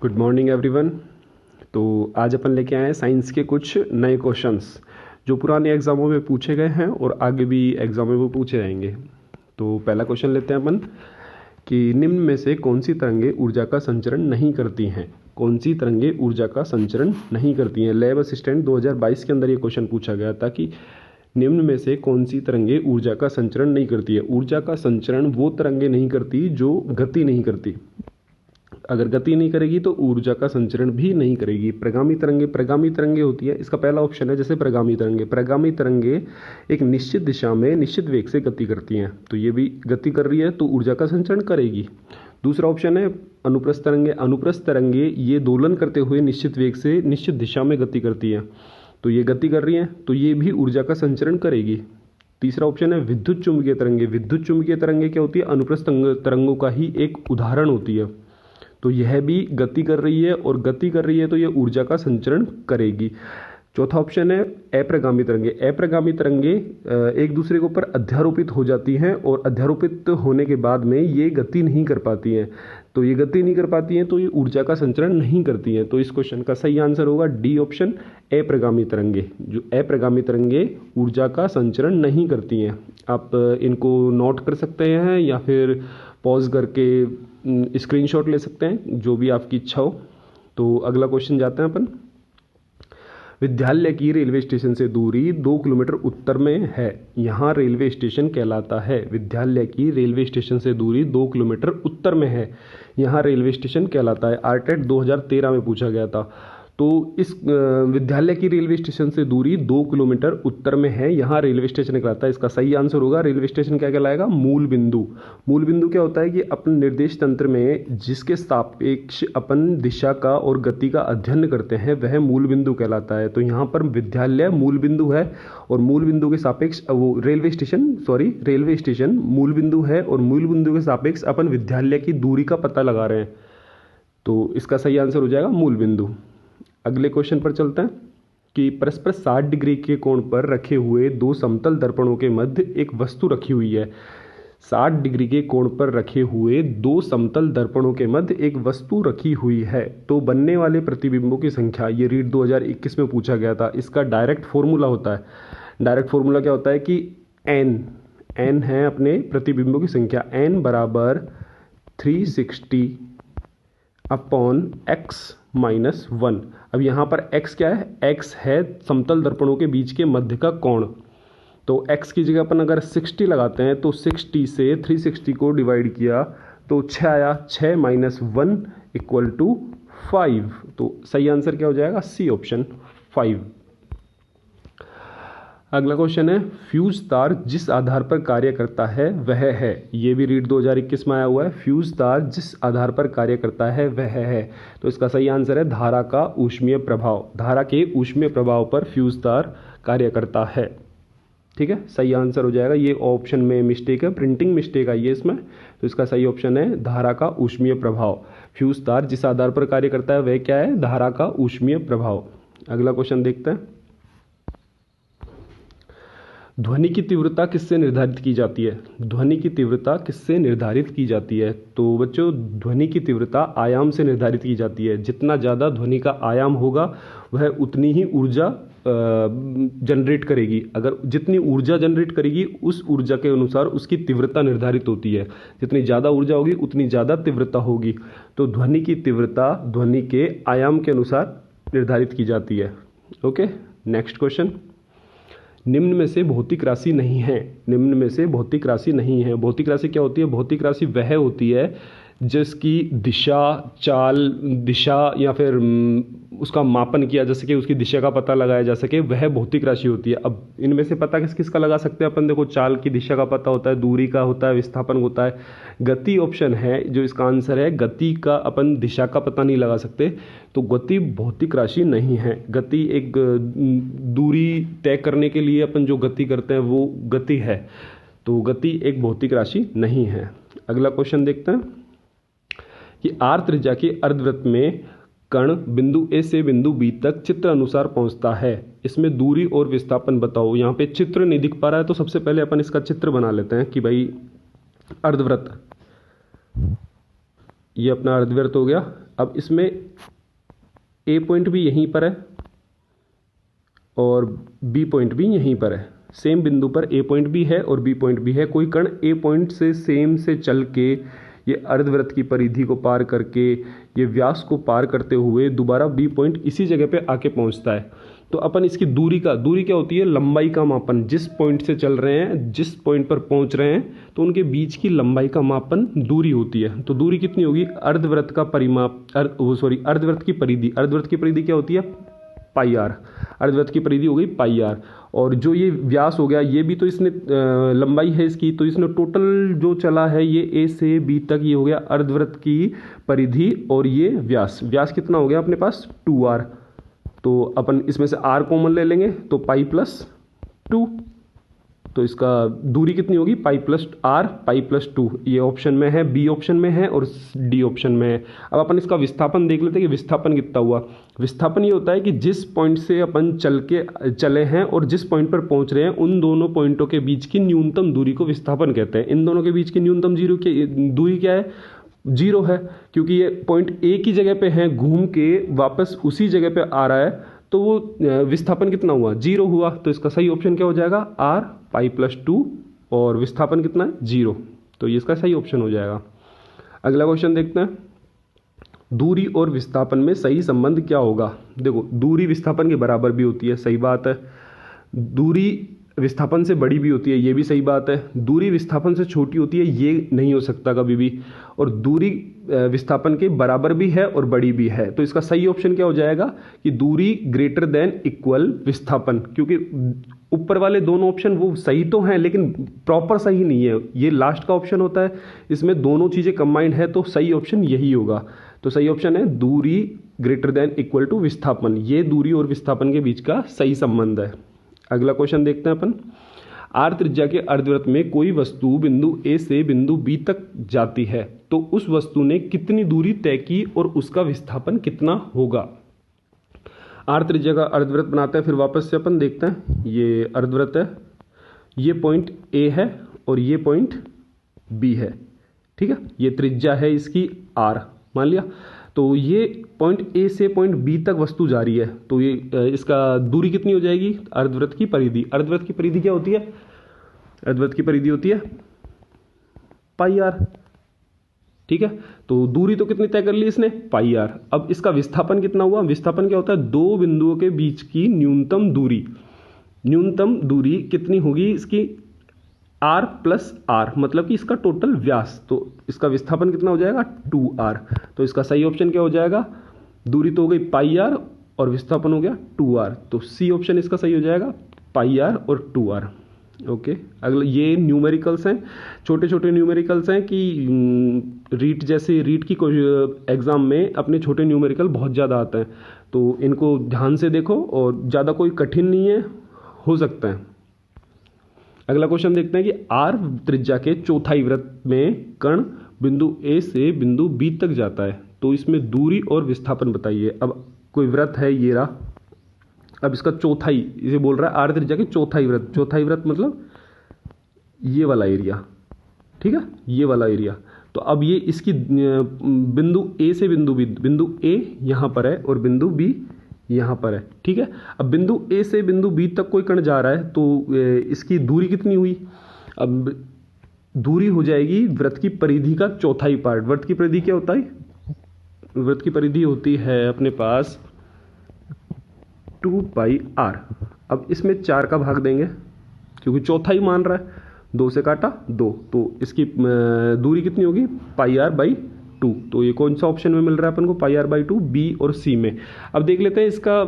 Good morning everyone. तो आज अपन लेके आए हैं साइंस के कुछ नए क्वेश्चंस जो पुराने एग्जामों में पूछे गए हैं और आगे भी एग्जाम में वो पूछे जाएंगे। तो पहला क्वेश्चन लेते हैं अपन कि निम्न में से कौन सी तरंगें ऊर्जा का संचरण नहीं करती हैं। कौन सी तरंगें ऊर्जा का संचरण नहीं करती हैं। लैब असिस्टेंट 2022 के अंदर ये क्वेश्चन पूछा गया था कि निम्न में से कौन सी तरंगें ऊर्जा का संचरण नहीं करती है। ऊर्जा का संचरण वो तरंगें नहीं करती जो गति नहीं करती। अगर गति नहीं करेगी तो ऊर्जा का संचरण भी नहीं करेगी। प्रगामी तरंगे होती है। इसका पहला ऑप्शन है जैसे प्रगामी तरंगे एक निश्चित दिशा में निश्चित वेग से गति करती हैं, तो ये भी गति कर रही है तो ऊर्जा का संचरण करेगी। दूसरा ऑप्शन है अनुप्रस्थ तरंगे ये दोलन करते हुए निश्चित वेग से निश्चित दिशा में गति करती है, तो ये गति कर रही है तो ये भी ऊर्जा का संचरण करेगी। तीसरा ऑप्शन है विद्युत चुम्बकीय तरंगे क्या होती है, अनुप्रस्थ तरंगों का ही एक उदाहरण होती है, तो यह भी गति कर रही है और गति कर रही है तो यह ऊर्जा का संचरण करेगी। चौथा ऑप्शन है अप्रगामी तरंगे एक दूसरे के ऊपर अध्यारोपित हो जाती हैं और अध्यारोपित होने के बाद में ये गति नहीं कर पाती हैं, तो ये गति नहीं कर पाती हैं तो ये ऊर्जा का संचरण नहीं करती हैं। तो इस क्वेश्चन का सही आंसर होगा डी ऑप्शन अप्रगामी तरंगे। जो अप्रगामी तरंगे ऊर्जा का संचरण नहीं करती हैं। आप इनको नोट कर सकते हैं या फिर पॉज करके स्क्रीनशॉट ले सकते हैं, जो भी आपकी इच्छा हो। तो अगला क्वेश्चन जाते हैं अपन। विद्यालय की रेलवे स्टेशन से दूरी 2 किलोमीटर उत्तर में है, यहाँ रेलवे स्टेशन कहलाता है। विद्यालय की रेलवे स्टेशन से दूरी 2 किलोमीटर उत्तर में है, यहाँ रेलवे स्टेशन कहलाता है। आरटेट 2013 में पूछा गया था। तो इस विद्यालय की रेलवे स्टेशन से दूरी 2 किलोमीटर उत्तर में है, यहाँ रेलवे स्टेशन कहलाता है। इसका सही आंसर होगा रेलवे स्टेशन क्या कहलाएगा, मूल बिंदु। मूल बिंदु क्या होता है कि अपने निर्देश तंत्र में जिसके सापेक्ष अपन दिशा का और गति का अध्ययन करते हैं वह मूल बिंदु कहलाता है। तो यहाँ पर विद्यालय मूल बिंदु है और मूल बिंदु के सापेक्ष वो रेलवे स्टेशन मूल बिंदु है और मूल बिंदु के सापेक्ष अपन विद्यालय की दूरी का पता लगा रहे हैं, तो इसका सही आंसर हो जाएगा मूल बिंदु। अगले क्वेश्चन पर चलते हैं कि परस्पर 60 डिग्री के कोण पर रखे हुए दो समतल दर्पणों के मध्य एक वस्तु रखी हुई है। 60 डिग्री के कोण पर रखे हुए दो समतल दर्पणों के मध्य एक वस्तु रखी हुई है, तो बनने वाले प्रतिबिंबों की संख्या, ये रीट 2021 में पूछा गया था। इसका डायरेक्ट फॉर्मूला होता है। डायरेक्ट फॉर्मूला क्या होता है कि n है अपने प्रतिबिंबों की संख्या, n बराबर 360 अपॉन x माइनस 1। अब यहाँ पर x क्या है, x है समतल दर्पणों के बीच के मध्य का कोण, तो x की जगह अपन अगर 60 लगाते हैं तो 60 से 360 को डिवाइड किया तो 6 आया, 6 माइनस 1 इक्वल टू 5। तो सही आंसर क्या हो जाएगा, सी ऑप्शन 5। अगला क्वेश्चन है फ्यूज तार जिस आधार पर कार्य करता है वह है, ये भी रीट 2021 में आया हुआ है। फ्यूज तार जिस आधार पर कार्य करता है वह है, तो इसका सही आंसर है धारा का ऊष्मीय प्रभाव। धारा के ऊष्मीय प्रभाव पर फ्यूज तार कार्य करता है। ठीक है, सही आंसर हो जाएगा। ये ऑप्शन में मिस्टेक है, प्रिंटिंग मिस्टेक आई है इसमें, तो इसका सही ऑप्शन है धारा का ऊष्मीय प्रभाव। फ्यूज तार जिस आधार पर कार्य करता है वह क्या है, धारा का ऊष्मीय प्रभाव। अगला क्वेश्चन देखते हैं। ध्वनि की तीव्रता किससे निर्धारित की जाती है। ध्वनि की तीव्रता किससे निर्धारित की जाती है, तो बच्चों ध्वनि की तीव्रता आयाम से निर्धारित की जाती है। जितना ज़्यादा ध्वनि का आयाम होगा वह उतनी ही ऊर्जा जनरेट करेगी। अगर जितनी ऊर्जा जनरेट करेगी उस ऊर्जा के अनुसार उसकी तीव्रता निर्धारित होती है। जितनी ज़्यादा ऊर्जा होगी उतनी ज़्यादा तीव्रता होगी। तो ध्वनि की तीव्रता ध्वनि के आयाम के अनुसार निर्धारित की जाती है। Okay, next question. निम्न में से भौतिक राशि नहीं है। निम्न में से भौतिक राशि नहीं है। भौतिक राशि क्या होती है, भौतिक राशि वह होती है जिसकी दिशा या फिर उसका मापन किया जा सके, उसकी दिशा का पता लगाया जा सके, वह भौतिक राशि होती है। अब इनमें से पता किस किस का लगा सकते हैं अपन, देखो चाल की दिशा का पता होता है, दूरी का होता है, विस्थापन होता है। गति ऑप्शन है जो इसका आंसर है, गति का अपन दिशा का पता नहीं लगा सकते, तो गति भौतिक राशि नहीं है। गति एक दूरी तय करने के लिए अपन जो गति करते हैं वो गति है, तो गति एक भौतिक राशि नहीं है। अगला क्वेश्चन देखते हैं कि आर त्रिज्या के अर्धवृत्त में कण बिंदु ए से बिंदु बी तक चित्र अनुसार पहुंचता है, इसमें दूरी और विस्थापन बताओ। यहाँ पे चित्र नहीं दिख पा रहा है तो सबसे पहले अपन इसका चित्र बना लेते हैं कि भाई अर्धवृत्त, ये अपना अर्धवृत्त हो गया। अब इसमें ए पॉइंट भी यहीं पर है और बी पॉइंट भी यहीं पर है। सेम बिंदु पर ए पॉइंट भी है और बी पॉइंट भी है। कोई कण ए पॉइंट से सेम से चल के ये अर्धवृत्त की परिधि को पार करके ये व्यास को पार करते हुए दोबारा बी पॉइंट इसी जगह पे आके पहुंचता है। तो अपन इसकी दूरी क्या होती है, लंबाई का मापन। जिस पॉइंट से चल रहे हैं, जिस पॉइंट पर पहुंच रहे हैं, तो उनके बीच की लंबाई का मापन दूरी होती है। तो दूरी कितनी होगी, अर्धवृत्त का परिमाप, अर्धवृत्त की परिधि। अर्धवृत्त की परिधि क्या होती है, पाई आर। अर्धवृत्त की परिधि हो गई पाई आर। और जो ये व्यास हो गया, ये भी तो इसने लंबाई है इसकी, तो इसने टोटल जो चला है ये ए से बी तक, ये हो गया अर्धवृत्त की परिधि। और ये व्यास कितना हो गया अपने पास, 2r। तो अपन इसमें से r कॉमन ले लेंगे तो पाई प्लस 2। तो इसका दूरी कितनी होगी, pi plus r, pi plus 2। ये ऑप्शन में है, बी ऑप्शन में है और डी ऑप्शन में है। अब अपन इसका विस्थापन देख लेते हैं कि विस्थापन कितना हुआ। विस्थापन ये होता है कि जिस पॉइंट से अपन चले हैं और जिस पॉइंट पर पहुंच रहे हैं, उन दोनों पॉइंटों के बीच की न्यूनतम दूरी को विस्थापन कहते हैं। इन दोनों के बीच की न्यूनतम दूरी क्या है, 0 है, क्योंकि ये पॉइंट ए की जगह पे है, घूम के वापस उसी जगह पे आ रहा है। तो वो विस्थापन कितना हुआ, 0 हुआ। तो इसका सही ऑप्शन क्या हो जाएगा, r पाई प्लस 2 और विस्थापन कितना है, 0। तो ये इसका सही ऑप्शन हो जाएगा। अगला क्वेश्चन देखते हैं, दूरी और विस्थापन में सही संबंध क्या होगा। देखो, दूरी विस्थापन के बराबर भी होती है, सही बात है। दूरी विस्थापन से बड़ी भी होती है, ये भी सही बात है। दूरी विस्थापन से छोटी होती है, ये नहीं हो सकता कभी भी। और दूरी विस्थापन के बराबर भी है और बड़ी भी है। तो इसका सही ऑप्शन क्या हो जाएगा कि दूरी ग्रेटर देन इक्वल विस्थापन। क्योंकि ऊपर वाले दोनों ऑप्शन वो सही तो हैं, लेकिन प्रॉपर सही नहीं है। ये लास्ट का ऑप्शन होता है, इसमें दोनों चीज़ें कंबाइंड है, तो सही ऑप्शन यही होगा। तो सही ऑप्शन है दूरी ग्रेटर देन इक्वल टू विस्थापन। ये दूरी और विस्थापन के बीच का सही संबंध है। अगला क्वेश्चन देखते हैं अपन, आर त्रिज्या के अर्धवृत्त में कोई वस्तु बिंदु ए से बिंदु बी तक जाती है, तो उस वस्तु ने कितनी दूरी तय की और उसका विस्थापन कितना होगा। आर त्रिज्या का अर्धवृत्त बनाते हैं, फिर वापस से अपन देखते हैं। ये अर्धवृत्त है, ये पॉइंट ए है और ये पॉइंट बी है, ठीक है। ये त्रिज्या है इसकी आर, मान लिया। तो ये पॉइंट ए से पॉइंट बी तक वस्तु जा रही है, तो ये इसका दूरी कितनी हो जाएगी, अर्धवृत्त की परिधि। अर्धवृत्त की परिधि क्या होती है, अर्धवृत्त की परिधि होती है पाई आर, ठीक है। तो दूरी तो कितनी तय कर ली इसने, पाई आर। अब इसका विस्थापन कितना हुआ, विस्थापन क्या होता है, दो बिंदुओं के बीच की न्यूनतम दूरी। न्यूनतम दूरी कितनी होगी इसकी, r प्लस आर, मतलब कि इसका टोटल व्यास। तो इसका विस्थापन कितना हो जाएगा, 2r। तो इसका सही ऑप्शन क्या हो जाएगा, दूरी तो हो गई पाई आर और विस्थापन हो गया 2r। तो सी ऑप्शन इसका सही हो जाएगा, पाई आर और 2r। ओके, अगला ये न्यूमेरिकल्स हैं, छोटे छोटे न्यूमेरिकल्स हैं कि रीट की एग्जाम में अपने छोटे न्यूमेरिकल बहुत ज़्यादा आते हैं, तो इनको ध्यान से देखो और ज़्यादा कोई कठिन नहीं है, हो सकता है। अगला क्वेश्चन देखते हैं कि आर त्रिज्या के चौथाई वृत्त में कण बिंदु ए से बिंदु बी तक जाता है, तो इसमें दूरी और विस्थापन बताइए। अब कोई वृत्त है ये रहा, अब इसका चौथाई, इसे बोल रहा है आर त्रिज्या के चौथाई वृत्त। चौथाई वृत्त मतलब ये वाला एरिया, ठीक है, ये वाला एरिया। तो अब ये इसकी बिंदु ए से बिंदु बी, बिंदु ए यहां पर है और बिंदु बी यहां पर है, ठीक है। अब बिंदु ए से बिंदु बी तक कोई कण जा रहा है, तो इसकी दूरी कितनी हुई, अब दूरी हो जाएगी वृत्त की परिधि का चौथाई पार्ट। वृत्त की परिधि क्या होता है, वृत्त की परिधि होती है अपने पास 2 पाई आर। अब इसमें 4 का भाग देंगे क्योंकि चौथाई मान रहा है, 2 से काटा 2, तो इसकी दूरी कितनी होगी, पाई आर बाई 2। तो ये कौन सा ऑप्शन में मिल रहा है अपन को, पाई आर बाई 2, बी और सी में। अब देख लेते हैं इसका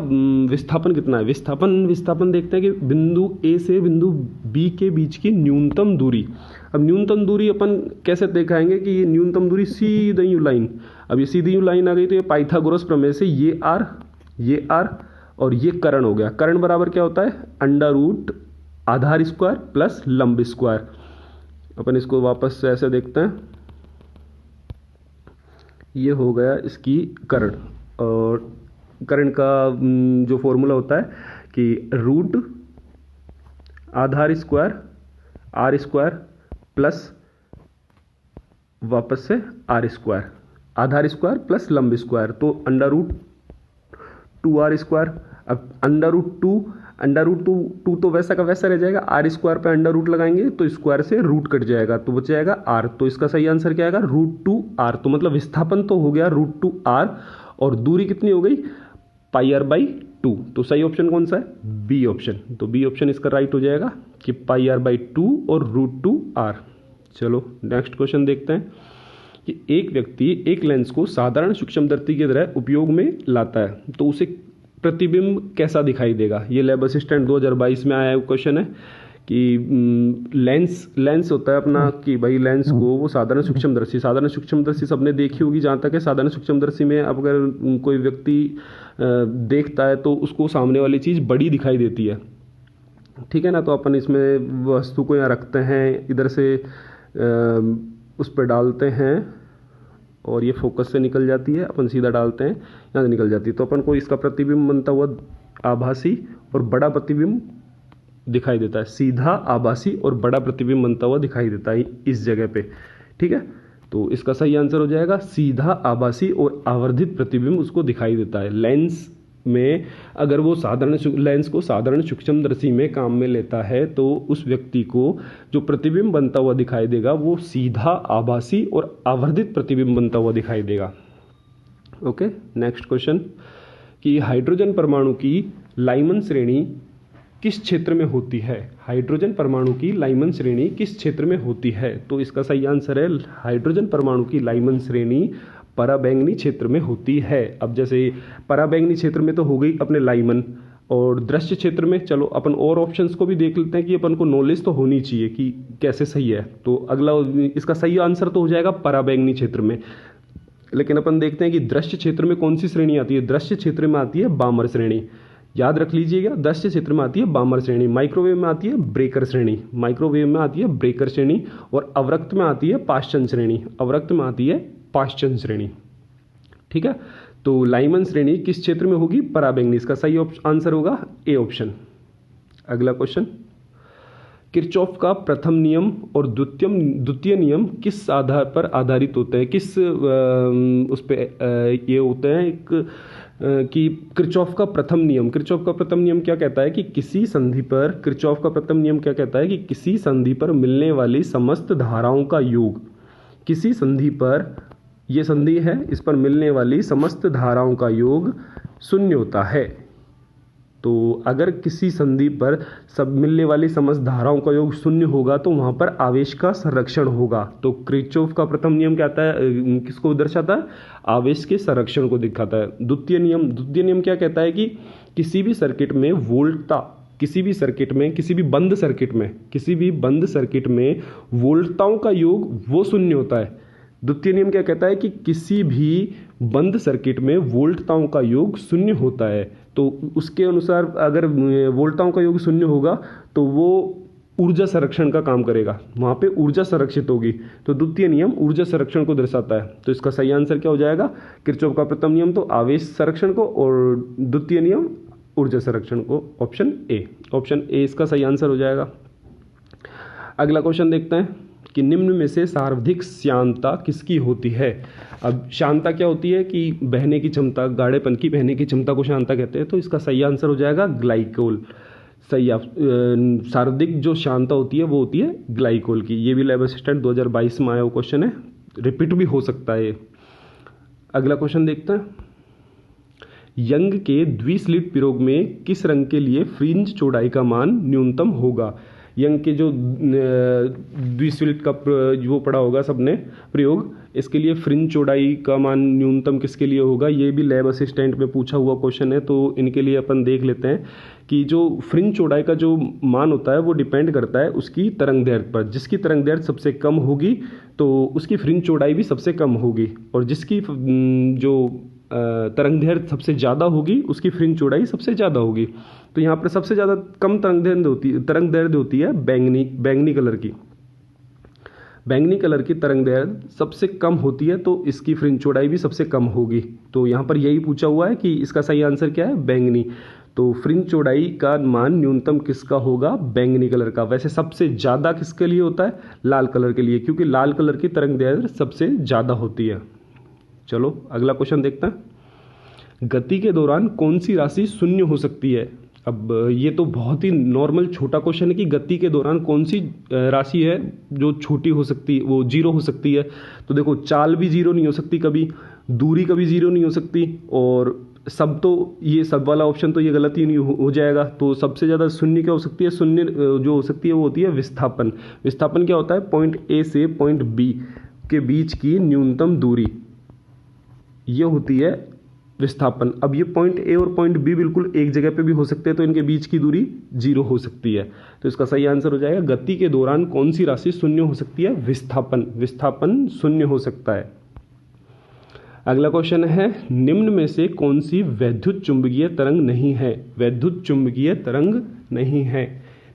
विस्थापन कितना है। विस्थापन देखते हैं कि बिंदु ए से बिंदु बी के बीच की न्यूनतम दूरी। अब न्यूनतम दूरी अपन कैसे दिखाएंगे कि ये न्यूनतम दूरी सीधी यूं लाइन, अब ये सीधी यूं लाइन आ गई, तो ये पाइथागोरस प्रमेय से ये आर और ये कर्ण हो गया। कर्ण बराबर क्या होता है, अंडर रूट आधार स्क्वायर प्लस लंब स्क्वायर। अपन इसको वापस से ऐसे देखते हैं, ये हो गया इसकी कर्ण, और कर्ण का जो फॉर्मूला होता है कि रूट आधार स्क्वायर आर स्क्वायर प्लस वापस से आर स्क्वायर। आधार स्क्वायर प्लस लंब स्क्वायर, तो अंडर रूट 2r स्क्वायर। अब अंडर रूट टू तो वैसा का वैसा रह जाएगा, आर स्क्वायर पे अंडर रूट लगाएंगे तो स्क्वायर से रूट कट जाएगा तो बच जाएगा आर। तो इसका सही आंसर क्या आएगा, √2r। तो मतलब विस्थापन तो हो गया √2r और दूरी कितनी हो गई, πr/2। तो सही ऑप्शन कौन सा है, बी ऑप्शन। तो बी ऑप्शन इसका राइट हो जाएगा कि πr/2 और √2r। चलो नेक्स्ट क्वेश्चन देखते हैं कि एक व्यक्ति एक लेंस को साधारण सूक्ष्मदर्शी की तरह उपयोग में लाता है तो उसे प्रतिबिंब कैसा दिखाई देगा। ये लैब असिस्टेंट 2022 में आया क्वेश्चन है कि लेंस होता है अपना, कि भाई लेंस को वो साधारण सूक्ष्मदर्शी सबने देखी होगी जहाँ तक है। साधारण सूक्ष्मदर्शी में अब अगर कोई व्यक्ति देखता है तो उसको सामने वाली चीज़ बड़ी दिखाई देती है, ठीक है ना। तो अपन इसमें वस्तु को यहाँ रखते हैं, इधर से उस पर डालते हैं और ये फोकस से निकल जाती है, अपन सीधा डालते हैं यहाँ से निकल जाती है। तो अपन को इसका प्रतिबिंब बनता हुआ आभासी और बड़ा प्रतिबिंब दिखाई देता है, सीधा आभासी और बड़ा प्रतिबिंब बनता हुआ दिखाई देता है इस जगह पे, ठीक है। तो इसका सही आंसर हो जाएगा सीधा आभासी और आवर्धित प्रतिबिंब उसको दिखाई देता है। लेंस में अगर वो लेंस को साधारण सूक्ष्मदर्शी में काम में लेता है तो उस व्यक्ति को जो प्रतिबिंब बनता हुआ दिखाई देगा वो सीधा आभासी और आवर्धित प्रतिबिंब बनता हुआ दिखाई देगा। ओके, नेक्स्ट क्वेश्चन कि हाइड्रोजन परमाणु की लाइमन श्रेणी किस क्षेत्र में होती है। हाइड्रोजन परमाणु की लाइमन श्रेणी किस क्षेत्र में होती है। तो इसका सही आंसर है हाइड्रोजन परमाणु की लाइमन श्रेणी पराबैंगनी क्षेत्र में होती है। अब जैसे पराबैंगनी क्षेत्र में तो हो गई अपने लाइमन, और दृश्य क्षेत्र में चलो अपन और ऑप्शंस को भी देख लेते हैं कि अपन को नॉलेज तो होनी चाहिए कि कैसे सही है। तो अगला इसका सही आंसर तो हो जाएगा पराबैंगनी क्षेत्र में, लेकिन अपन देखते हैं कि दृश्य क्षेत्र में कौन सी श्रेणी आती है। दृश्य क्षेत्र में आती है बामर श्रेणी, याद रख लीजिएगा। दृश्य क्षेत्र में आती है बामर श्रेणी, माइक्रोवेव में आती है ब्रेकर श्रेणी, माइक्रोवेव में आती है ब्रेकर श्रेणी, और अवरक्त में आती है पाश्चन श्रेणी, अवरक्त में आती है पाश्चन श्रेणी, ठीक है। तो लाइमन श्रेणी किस क्षेत्र में होगी, पराबैंगनी। इसका सही आंसर होगा ए ऑप्शन। अगला क्वेश्चन, किरचॉफ का प्रथम नियम और द्वितीय नियम किस आधार पर आधारित होते हैं, किस उस पे ये होते हैं एक कि किरचॉफ का प्रथम नियम क्या कहता है कि किसी संधि पर, किरचॉफ का प्रथम नियम क्या कहता है कि किसी संधि पर मिलने वाली समस्त धाराओं का योग, किसी संधि पर, ये संधि है, इस पर मिलने वाली समस्त धाराओं का योग शून्य होता है। तो अगर किसी संधि पर सब मिलने वाली समस्त धाराओं का योग शून्य होगा तो वहां पर आवेश का संरक्षण होगा। तो किरचॉफ का प्रथम नियम क्या कहता है, किसको दर्शाता है, आवेश के संरक्षण को दिखाता है। द्वितीय नियम क्या कहता है कि किसी भी सर्किट में वोल्टता, किसी भी बंद सर्किट में वोल्टताओं का योग वो शून्य होता है। द्वितीय नियम क्या कहता है कि किसी भी बंद सर्किट में वोल्टताओं का योग शून्य होता है। तो उसके अनुसार अगर वोल्टताओं का योग शून्य होगा तो वो ऊर्जा संरक्षण का काम करेगा, वहां पे ऊर्जा संरक्षित होगी। तो द्वितीय नियम ऊर्जा संरक्षण को दर्शाता है। तो इसका सही आंसर क्या हो जाएगा, किरचॉफ का प्रथम नियम तो आवेश संरक्षण को और द्वितीय नियम ऊर्जा संरक्षण को, ऑप्शन ए इसका सही आंसर हो जाएगा। अगला क्वेश्चन देखते हैं कि निम्न में से सर्वाधिक श्यानता किसकी होती है। अब श्यानता क्या होती है कि बहने की क्षमता, गाढ़ेपन की बहने की क्षमता को श्यानता कहते हैं। तो इसका सही आंसर हो जाएगा ग्लाइकोल। सही, सर्वाधिक जो श्यानता होती है वो होती है ग्लाइकोल की। ये भी लैब असिस्टेंट 2022 में आया हुआ क्वेश्चन है, रिपीट भी हो सकता है। अगला क्वेश्चन देखते हैं, यंग के द्विस्लिट प्रयोग में किस रंग के लिए फ्रिंज चौड़ाई का मान न्यूनतम होगा। यंग के जो द्विस्लिट का वो पढ़ा होगा सबने प्रयोग, इसके लिए फ्रिंज चौड़ाई का मान न्यूनतम किसके लिए होगा। ये भी लैब असिस्टेंट में पूछा हुआ क्वेश्चन है। तो इनके लिए अपन देख लेते हैं कि जो फ्रिंज चौड़ाई का जो मान होता है वो डिपेंड करता है उसकी तरंग दैर्घ्य पर। जिसकी तरंग दैर्घ्य सबसे कम होगी तो उसकी फ्रिंज चौड़ाई भी सबसे कम होगी, और जिसकी जो तरंग दैर्घ्य सबसे ज़्यादा होगी उसकी फ्रिंज चौड़ाई सबसे ज़्यादा होगी। तो यहाँ पर सबसे ज़्यादा कम तरंग दैर्घ्य होती है बैंगनी कलर की तरंग दैर्घ्य सबसे कम होती है, तो इसकी फ्रिंज चौड़ाई भी सबसे कम होगी। तो यहाँ पर यही पूछा हुआ है कि इसका सही आंसर क्या है, बैंगनी। तो फ्रिंज चौड़ाई का मान न्यूनतम किसका होगा, बैंगनी कलर का। वैसे सबसे ज़्यादा किसके लिए होता है, लाल कलर के लिए, क्योंकि लाल कलर की तरंग दैर्घ्य सबसे ज़्यादा होती है। चलो अगला क्वेश्चन देखते हैं। गति के दौरान कौन सी राशि शून्य हो सकती है? अब ये तो बहुत ही नॉर्मल छोटा क्वेश्चन है कि गति के दौरान कौन सी राशि है जो छोटी हो सकती है, वो जीरो हो सकती है। तो देखो चाल भी जीरो नहीं हो सकती कभी, दूरी कभी जीरो नहीं हो सकती, और सब तो ये सब वाला ऑप्शन तो ये गलत ही नहीं हो जाएगा। तो सबसे ज़्यादा शून्य क्या हो सकती है? शून्य जो हो सकती है वो होती है विस्थापन। विस्थापन क्या होता है? पॉइंट ए से पॉइंट बी के बीच की न्यूनतम दूरी, ये होती है विस्थापन। अब ये पॉइंट ए और पॉइंट बी बिल्कुल एक जगह पे भी हो सकते हैं, तो इनके बीच की दूरी जीरो हो सकती है। तो इसका सही आंसर हो जाएगा गति के दौरान कौन सी राशि शून्य हो सकती है? विस्थापन। विस्थापन शून्य हो सकता है। अगला क्वेश्चन है, निम्न में से कौन सी वैद्युत चुंबकीय तरंग नहीं है? वैद्युत चुंबकीय तरंग नहीं है।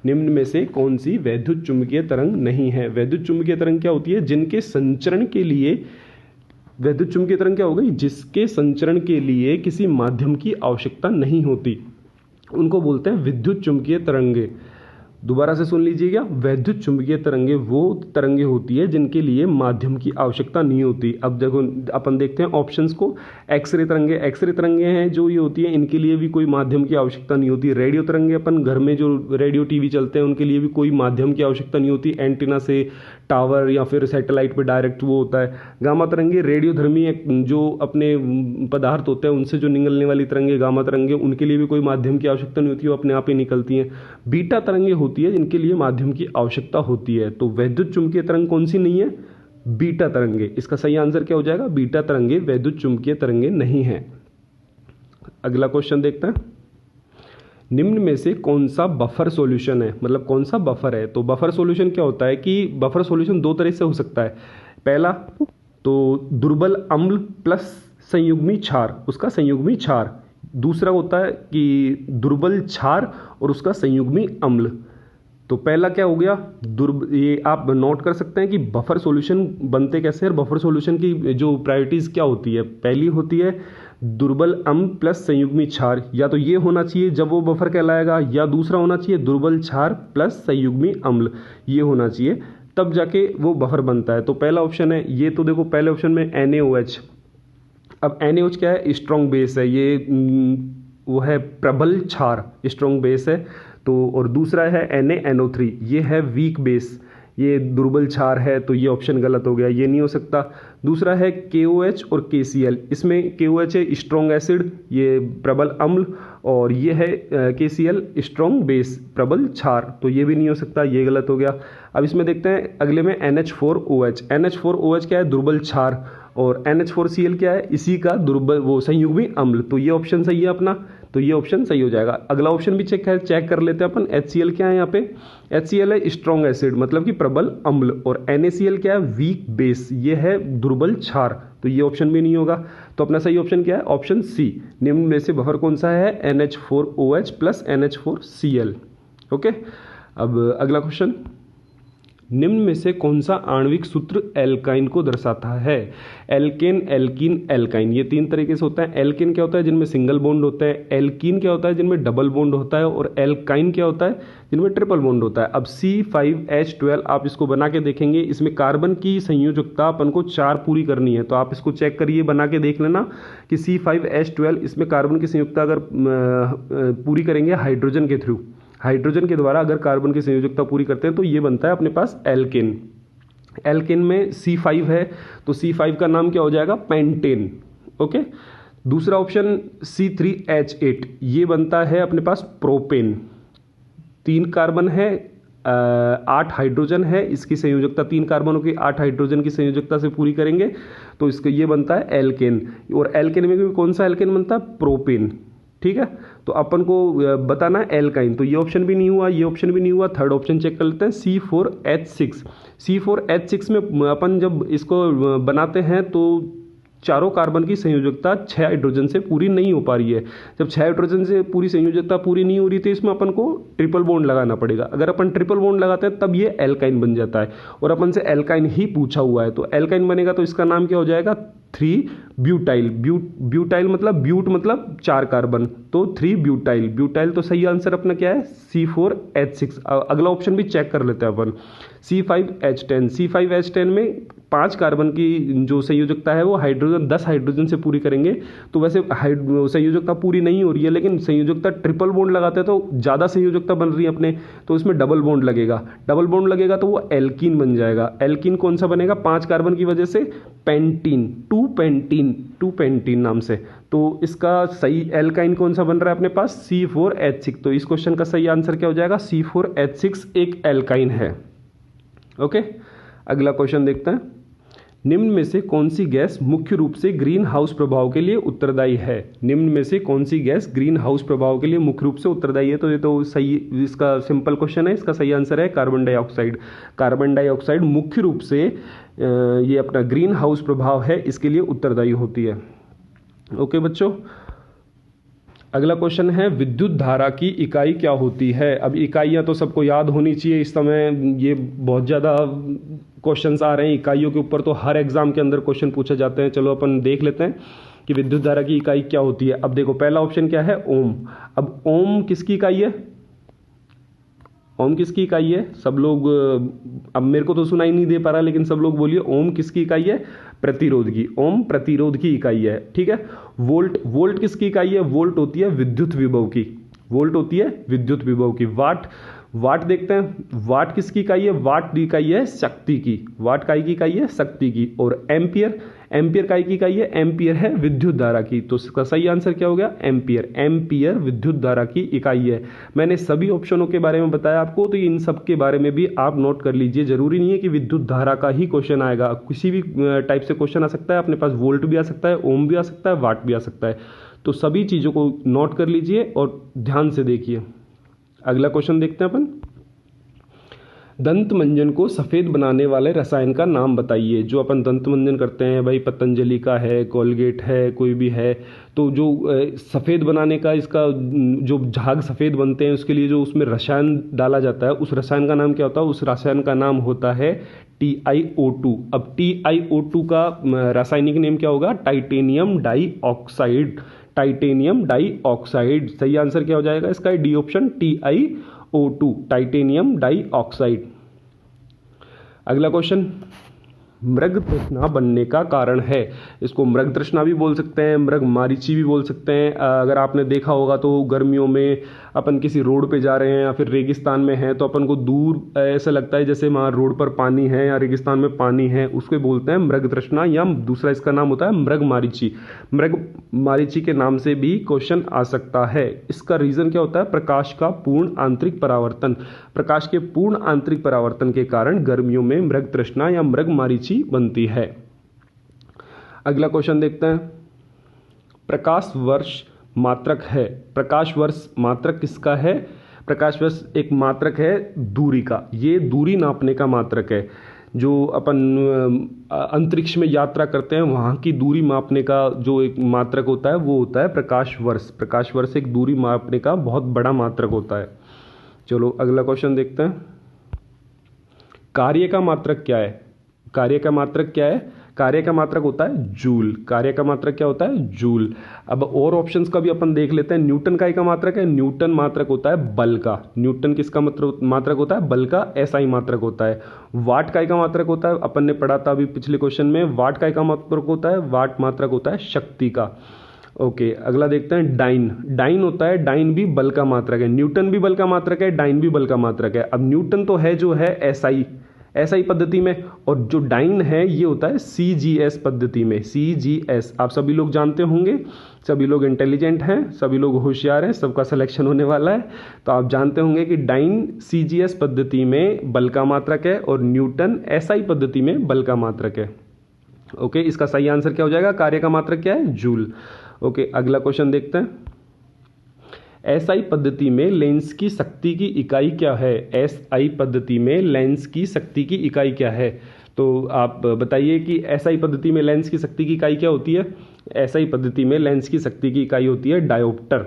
निम्न में से कौन सी वैद्युत चुंबकीय तरंग नहीं है? वैद्युत चुंबकीय तरंग क्या होती है? जिनके संचरण के लिए, वैद्युत चुंबकीय तरंग क्या हो गई? जिसके संचरण के लिए किसी माध्यम की आवश्यकता नहीं होती, उनको बोलते हैं विद्युत चुंबकीय तरंगे। दोबारा से सुन लीजिएगा, वैद्युत चुंबकीय तरंगे वो तरंगे होती है जिनके लिए माध्यम की आवश्यकता नहीं होती। अब देखो अपन देखते हैं ऑप्शंस को। एक्सरे तरंगे, एक्सरे तरंगे हैं जो ये होती है, इनके लिए भी कोई माध्यम की आवश्यकता नहीं होती। रेडियो तरंगे, अपन घर में जो रेडियो टीवी चलते हैं उनके लिए भी कोई माध्यम की आवश्यकता नहीं होती, एंटीना से टावर या फिर सैटेलाइट पे डायरेक्ट वो होता है। गामा तरंगे रेडियोधर्मी जो अपने पदार्थ होते हैं उनसे जो निकलने वाली तरंगे गामा तरंगे, उनके लिए भी कोई माध्यम की आवश्यकता नहीं होती, वो अपने आप ही निकलती हैं। बीटा तरंगे होती है जिनके लिए माध्यम की आवश्यकता होती है। तो वैद्युत चुंबकीय तरंग कौन सी नहीं है? बीटा तरंगे। इसका सही आंसर क्या हो जाएगा? बीटा तरंगे वैद्युत चुंबकीय तरंगे नहीं है। अगला क्वेश्चन देखते हैं। निम्न में से कौन सा बफर सॉल्यूशन है? मतलब कौन सा बफर है? तो बफर सॉल्यूशन क्या होता है कि बफर सॉल्यूशन दो तरह से हो सकता है। पहला तो दुर्बल अम्ल प्लस संयुग्मी क्षार, उसका संयुग्मी क्षार। दूसरा होता है कि दुर्बल क्षार और उसका संयुग्मी अम्ल। तो पहला क्या हो गया? ये आप नोट कर सकते हैं कि बफर सॉल्यूशन बनते कैसे हैं, बफर सॉल्यूशन की जो प्रायोरिटीज क्या होती है। पहली होती है दुर्बल अम्ल प्लस संयुग्मी क्षार, या तो ये होना चाहिए जब वो बफर कहलाएगा, या दूसरा होना चाहिए दुर्बल क्षार प्लस संयुग्मी अम्ल, ये होना चाहिए, तब जाके वो बफर बनता है। तो पहला ऑप्शन है ये। तो देखो पहले ऑप्शन में NaOH। अब NaOH क्या है? स्ट्रॉन्ग बेस है, ये वो है प्रबल क्षार, स्ट्रॉन्ग बेस है। तो और दूसरा है NaNO3, ये है वीक बेस, ये दुर्बल क्षार है। तो ये ऑप्शन गलत हो गया, ये नहीं हो सकता। दूसरा है KOH और KCl, इसमें KOH है स्ट्रॉन्ग एसिड, ये प्रबल अम्ल, और ये है KCl स्ट्रॉन्ग बेस, प्रबल क्षार। तो ये भी नहीं हो सकता, ये गलत हो गया। अब इसमें देखते हैं अगले में NH4OH। NH4OH क्या है? दुर्बल क्षार। और NH4Cl क्या है? इसी का दुर्बल वो संयुग्मी अम्ल। तो ये ऑप्शन सही है अपना, तो ये ऑप्शन सही हो जाएगा। अगला ऑप्शन भी चेक कर लेते हैं अपन। HCl क्या है यहाँ पे? HCl है स्ट्रॉन्ग एसिड, मतलब कि प्रबल अम्ल, और NaCl क्या है? वीक बेस, ये है दुर्बल क्षार। तो ये ऑप्शन भी नहीं होगा। तो अपना सही ऑप्शन क्या है? Option C. निम्न में से बफर कौन सा है? NH4OH plus NH4Cl। ओके, अब अगला क्वेश्चन। निम्न में से कौन सा आणविक सूत्र एल्काइन को दर्शाता है? एल्केन, एल्कीन, एल्काइन, ये तीन तरीके से होता है। एल्केन क्या होता है? जिनमें सिंगल बॉन्ड होता है। एल्कीन क्या होता है? जिनमें डबल बॉन्ड होता है। और एल्काइन क्या होता है? जिनमें ट्रिपल बॉन्ड होता है। अब C5H12 आप इसको बना के देखेंगे, इसमें कार्बन की संयोजकता अपन को 4 पूरी करनी है। तो आप इसको चेक करिए, बना के देख लेना कि C5H12 इसमें कार्बन की संयोजकता अगर पूरी करेंगे हाइड्रोजन के थ्रू, हाइड्रोजन के द्वारा अगर कार्बन की संयोजकता पूरी करते हैं, तो ये बनता है अपने पास एल्केन। एल्केन में C5 है, तो C5 का नाम क्या हो जाएगा? पेंटेन। ओके, दूसरा ऑप्शन C3H8, ये बनता है अपने पास प्रोपेन। 3 कार्बन है, 8 हाइड्रोजन है, इसकी संयोजकता 3 कार्बनों की 8 हाइड्रोजन की संयोजकता से पूरी करेंगे, तो इसका ये बनता है एल्केन। और एल्केन में भी कौन सा एल्केन बनता है? प्रोपेन। ठीक है, तो अपन को बताना है एल्काइन। तो ये ऑप्शन भी नहीं हुआ, ये ऑप्शन भी नहीं हुआ। थर्ड ऑप्शन चेक कर लेते हैं, C4H6। C4H6 में अपन जब इसको बनाते हैं तो चारों कार्बन की संयोजकता 6 हाइड्रोजन से पूरी नहीं हो पा रही है। जब 6 हाइड्रोजन से पूरी संयोजकता पूरी नहीं हो रही, तो इसमें अपन को ट्रिपल बॉन्ड लगाना पड़ेगा। अगर अपन ट्रिपल बॉन्ड लगाते हैं तब ये एल्काइन बन जाता है, और अपन से एल्काइन ही पूछा हुआ है। तो एल्काइन बनेगा तो इसका नाम क्या हो जाएगा? 3 ब्यूटाइल। ब्यूटाइल मतलब ब्यूट मतलब 4 कार्बन, तो 3 ब्यूटाइल। ब्यूटाइल तो सही आंसर अपना क्या है C4H6। अगला ऑप्शन भी चेक कर लेते हैं अपन, C5H10। C5H10 में 5 कार्बन की जो संयोजकता है वो हाइड्रोजन 10 हाइड्रोजन से पूरी करेंगे। तो वैसे संयोजकता पूरी नहीं हो रही है, लेकिन संयोजकता ट्रिपल बॉन्ड लगाते हैं तो ज़्यादा संयोजकता बन रही है अपने, तो इसमें डबल बॉन्ड लगेगा। डबल बॉन्ड लगेगा तो वो एल्कीन बन जाएगा। एल्कीन कौन सा बनेगा? 5 कार्बन की वजह से पेंटीन, 2 पेंटीन नाम से। तो इसका सही एल्काइन कौन सा बन रहा है अपने पास? C4H6। तो इस क्वेश्चन का सही आंसर क्या हो जाएगा? C4H6 एक एल्काइन है। ओके, अगला क्वेश्चन देखते हैं। निम्न में से कौन सी गैस मुख्य रूप से ग्रीन हाउस प्रभाव के लिए उत्तरदायी है? निम्न में से कौन सी गैस ग्रीन हाउस प्रभाव के लिए मुख्य रूप से उत्तरदायी है? तो ये तो सही, इसका सिंपल क्वेश्चन है। इसका सही आंसर है कार्बन डाइऑक्साइड। कार्बन डाइऑक्साइड मुख्य रूप से ये अपना ग्रीन हाउस प्रभाव है, इसके लिए उत्तरदायी होती है। ओके बच्चों, अगला क्वेश्चन है विद्युत धारा की इकाई क्या होती है? अब इकाइयाँ तो सबको याद होनी चाहिए। इस समय ये बहुत ज़्यादा क्वेश्चंस आ रहे हैं इकाइयों के ऊपर, तो हर एग्जाम के अंदर क्वेश्चन पूछे जाते हैं। चलो अपन देख लेते हैं कि विद्युत धारा की इकाई क्या होती है। अब देखो पहला ऑप्शन क्या है? ओम। अब ओम किसकी इकाई है? ओम किसकी इकाई है? सब लोग, अब मेरे को तो सुनाई नहीं दे पा रहा, लेकिन सब लोग बोलिए ओम किसकी इकाई है? प्रतिरोध की। ओम प्रतिरोध की इकाई है, ठीक है। वोल्ट, वोल्ट किसकी इकाई है? वोल्ट होती है विद्युत विभव की। वोल्ट होती है विद्युत विभव की। वाट, वाट देखते हैं, वाट किसकी इकाई है? वाट इकाई है शक्ति की। वाट काय की इकाई है? शक्ति की। और एम्पियर, एम्पियर काय की इकाई है? एम्पियर है विद्युत धारा की। तो इसका सही आंसर क्या हो गया? एम्पियर। एम्पियर विद्युत धारा की इकाई है। मैंने सभी ऑप्शनों के बारे में बताया आपको, तो इन सब के बारे में भी आप नोट कर लीजिए। जरूरी नहीं है कि विद्युत धारा का ही क्वेश्चन आएगा, किसी भी टाइप से क्वेश्चन आ सकता है। अपने पास वोल्ट भी आ सकता है, ओम भी आ सकता है, वाट भी आ सकता है। तो सभी चीजों को नोट कर लीजिए और ध्यान से देखिए। अगला क्वेश्चन देखते हैं अपन। दंत मंजन को सफेद बनाने वाले रसायन का नाम बताइए। जो अपन दंत मंजन करते हैं भाई, पतंजलि का है, कोलगेट है, कोई भी है, तो जो सफ़ेद बनाने का, इसका जो झाग सफ़ेद बनते हैं उसके लिए जो उसमें रसायन डाला जाता है, उस रसायन का नाम क्या होता है? उस रसायन का नाम होता है TiO2। अब TiO2 का रासायनिक नेम क्या होगा? Titanium dioxide. Titanium dioxide. सही आंसर क्या हो जाएगा इसका? D option, TiO2, titanium dioxide. अगला क्वेश्चन, मृग तृष्णा बनने का कारण है। इसको मृग तृष्णा भी बोल सकते हैं, मृग मारीची भी बोल सकते हैं। अगर आपने देखा होगा तो गर्मियों में अपन किसी रोड पे जा रहे हैं या फिर रेगिस्तान में हैं, तो अपन को दूर ऐसा लगता है जैसे वहाँ रोड पर पानी है या रेगिस्तान में पानी है, उसको बोलते हैं मृग तृष्णा, या दूसरा इसका नाम होता है मृग मारीची। मृग मारीची के नाम से भी क्वेश्चन आ सकता है। इसका रीजन क्या होता है? प्रकाश का पूर्ण आंतरिक परावर्तन। प्रकाश के पूर्ण आंतरिक परावर्तन के कारण गर्मियों में मृग तृष्णा या मृग मारीची बनती है। अगला क्वेश्चन देखते हैं। प्रकाश वर्ष मात्रक है। प्रकाश वर्ष मात्रक किसका है? प्रकाश वर्ष एक मात्रक है दूरी का। ये दूरी नापने का मात्रक है। जो अपन अंतरिक्ष में यात्रा करते हैं वहाँ की दूरी मापने का जो एक मात्रक होता है वो होता है प्रकाश वर्ष। प्रकाश वर्ष एक दूरी मापने का बहुत बड़ा मात्रक होता है। चलो अगला क्वेश्चन देखते हैं। कार्य का मात्रक क्या है? कार्य का मात्रक क्या है? कार्य का मात्रक होता है जूल। कार्य का मात्रक क्या होता है? जूल। अब और ऑप्शंस का भी अपन देख लेते हैं। न्यूटन का मात्रक है। न्यूटन मात्रक होता है बल का। न्यूटन किसका मात्रक होता है? बल का एसआई मात्रक होता है। वाट का मात्रक होता है, अपन ने पढ़ा था अभी पिछले क्वेश्चन में, वाट का मात्रक होता है, वाट मात्रक होता है शक्ति का। ओके, अगला देखते हैं। डाइन। डाइन होता है, डाइन भी बल का मात्रक है। न्यूटन भी बल का मात्रक है, डाइन भी बल का मात्रक है। अब न्यूटन तो है जो है एसआई पद्धति में, और जो डाइन है ये होता है सीजीएस पद्धति में। सीजीएस आप सभी लोग जानते होंगे, सभी लोग इंटेलिजेंट हैं, सभी लोग होशियार हैं, सबका सिलेक्शन होने वाला है, तो आप जानते होंगे कि डाइन सीजीएस पद्धति में बल का मात्रक है और न्यूटन एसआई पद्धति में बल का मात्रक है। ओके, इसका सही आंसर क्या हो जाएगा? कार्य का मात्रक क्या है? जूल। ओके, अगला क्वेश्चन देखते हैं। एसआई पद्धति में लेंस की शक्ति की इकाई क्या है? एसआई पद्धति में लेंस की शक्ति की इकाई क्या है? तो आप बताइए कि एसआई पद्धति में लेंस की शक्ति की इकाई क्या होती है? एसआई पद्धति में लेंस की शक्ति की इकाई होती है डायोप्टर।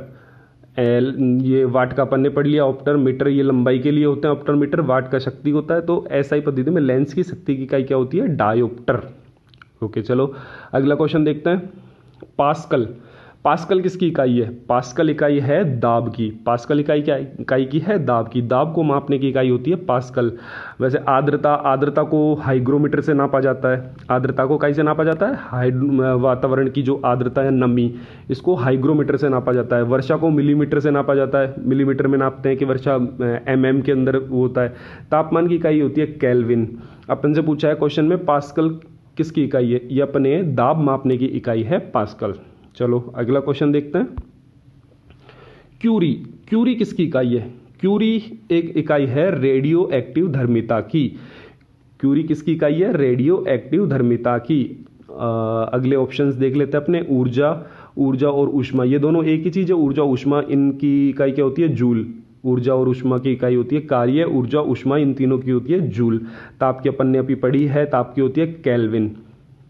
ये वाट का अपन ने पढ़ लिया, ऑप्टर मीटर ये लंबाई के लिए होते हैं, ऑप्टर मीटर वाट का शक्ति होता है। तो एसआई पद्धति में लेंस की शक्ति की इकाई क्या होती है? डायोप्टर। ओके चलो अगला क्वेश्चन देखते हैं। पास्कल, पास्कल किसकी इकाई है? पास्कल इकाई है दाब की। पास्कल इकाई क्या इकाई की है? दाब की। दाब को मापने की इकाई होती है पास्कल। वैसे आर्द्रता, आर्द्रता को हाइग्रोमीटर से नापा जाता है। आर्द्रता को कैसे नापा जाता है? वातावरण की जो आर्द्रता है, नमी, इसको हाइग्रोमीटर से नापा जाता है। वर्षा को मिलीमीटर से नापा जाता है। मिलीमीटर में नापते हैं कि वर्षा mm के अंदर वो होता है। तापमान की इकाई होती है केल्विन। अपन से पूछा है क्वेश्चन में पास्कल किसकी इकाई है? ये अपने दाब मापने की इकाई है पास्कल। चलो अगला क्वेश्चन देखते हैं। क्यूरी, क्यूरी किसकी इकाई है? क्यूरी एक इकाई है रेडियो एक्टिव धर्मिता की। क्यूरी किसकी इकाई है? रेडियो एक्टिव धर्मिता की। अगले ऑप्शंस देख लेते हैं अपने। ऊर्जा, ऊर्जा और ऊष्मा, ये दोनों एक ही चीज है। ऊर्जा ऊष्मा, इनकी इकाई क्या होती है? जूल। ऊर्जा और ऊष्मा की इकाई होती है कार्य। ऊर्जा ऊष्मा इन तीनों की होती है जूल। ताप की अपन ने अभी पढ़ी है, ताप की होती है केल्विन।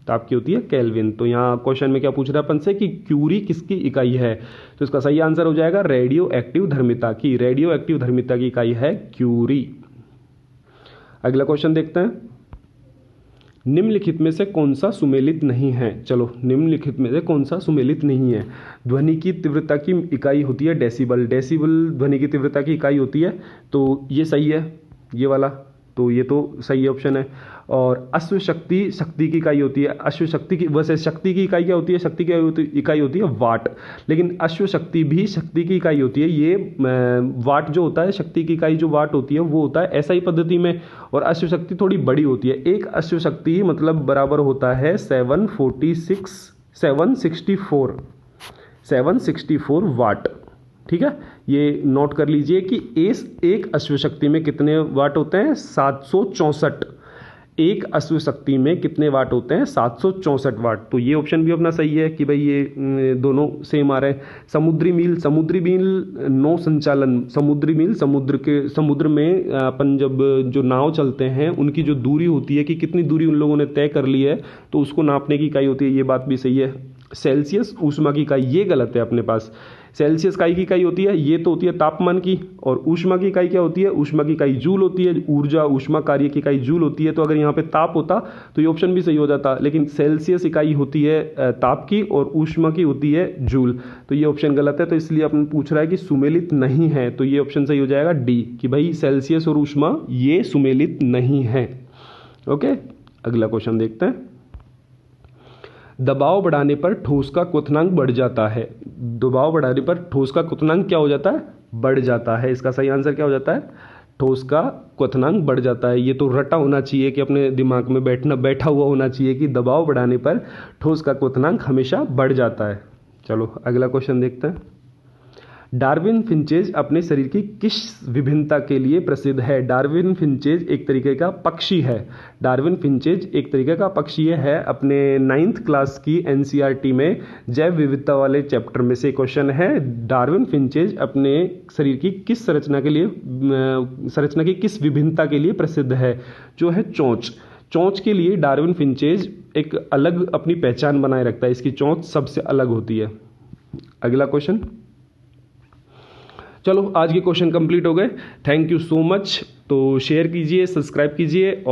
ताप की होती है केल्विन। तो यहाँ क्वेश्चन में क्या पूछ रहा है अपन से कि क्यूरी किसकी इकाई है? तो इसका सही आंसर हो जाएगा रेडियो एक्टिव धर्मिता की। रेडियो एक्टिव धर्मिता की इकाई है क्यूरी। अगला क्वेश्चन देखते हैं। निम्नलिखित में से कौन सा सुमेलित नहीं है? चलो निम्नलिखित में से कौन सा सुमेलित नहीं है? ध्वनि की तीव्रता की इकाई होती है डेसिबल। डेसिबल ध्वनि की तीव्रता की इकाई होती है, तो ये सही है, ये वाला, तो ये तो सही ऑप्शन है। और अश्व शक्ति, शक्ति की इकाई होती है। अश्व शक्ति की, वैसे शक्ति की इकाई क्या होती है? शक्ति की इकाई होती है वाट, लेकिन अश्व शक्ति भी शक्ति की इकाई होती है। ये वाट जो होता है, शक्ति की इकाई जो वाट होती है वो होता है एसआई पद्धति में, और अश्व शक्ति थोड़ी बड़ी होती है। एक अश्व शक्ति मतलब बराबर होता है 764 वाट। ठीक है, ये नोट कर लीजिए कि एक अश्व शक्ति में कितने वाट होते हैं? 764। एक अश्व शक्ति में कितने वाट होते हैं? 764 वाट। तो ये ऑप्शन भी अपना सही है कि भाई ये दोनों सेम आ रहे हैं। समुद्री मील, समुद्री मील नौ संचालन, समुद्री मील समुद्र में अपन जब जो नाव चलते हैं उनकी जो दूरी होती है कि कितनी दूरी उन लोगों ने तय कर ली है, तो उसको नापने की इकाई होती है। ये बात भी सही है। सेल्सियस ऊष्मा की इकाई, ये गलत है अपने पास। सेल्सियस इकाई की इकाई होती है, ये तो होती है तापमान की। और ऊष्मा की इकाई क्या होती है? ऊष्मा की इकाई जूल होती है। ऊर्जा ऊष्मा कार्य की इकाई जूल होती है। तो अगर यहाँ पे ताप होता तो ये ऑप्शन भी सही हो जाता, लेकिन सेल्सियस इकाई होती है ताप की और ऊष्मा की होती है जूल। तो ये ऑप्शन गलत है। तो इसलिए अपन पूछ रहा है कि सुमेलित नहीं है, तो ये ऑप्शन सही हो जाएगा डी, कि भाई सेल्सियस और ऊष्मा ये सुमेलित नहीं है। ओके, अगला क्वेश्चन देखते हैं। दबाव बढ़ाने पर ठोस का क्वथनांक बढ़ जाता है। दबाव बढ़ाने पर ठोस का क्वथनांक क्या हो जाता है? बढ़ जाता है। इसका सही आंसर क्या हो जाता है? ठोस का क्वथनांक बढ़ जाता है। ये तो रटा होना चाहिए कि अपने दिमाग में बैठा हुआ होना चाहिए कि दबाव बढ़ाने पर ठोस का क्वथनांक हमेशा बढ़ जाता है। चलो अगला क्वेश्चन देखते हैं। डार्विन फिंचेज अपने शरीर की किस विभिन्नता के लिए प्रसिद्ध है? डार्विन फिंचेज एक तरीके का पक्षी है। डार्विन फिंचेज एक तरीके का पक्षी है। अपने 9th क्लास की एनसीईआरटी में जैव विविधता वाले चैप्टर में से क्वेश्चन है। डार्विन फिंचेज अपने शरीर की किस संरचना के लिए, संरचना की किस विभिन्नता के लिए प्रसिद्ध है? जो है चोंच। चोंच के लिए डार्विन फिंचेज एक अलग अपनी पहचान बनाए रखता है। इसकी चोंच सबसे अलग होती है। अगला क्वेश्चन। चलो आज के क्वेश्चन कंप्लीट हो गए। Thank you so much. तो शेयर कीजिए, सब्सक्राइब कीजिए।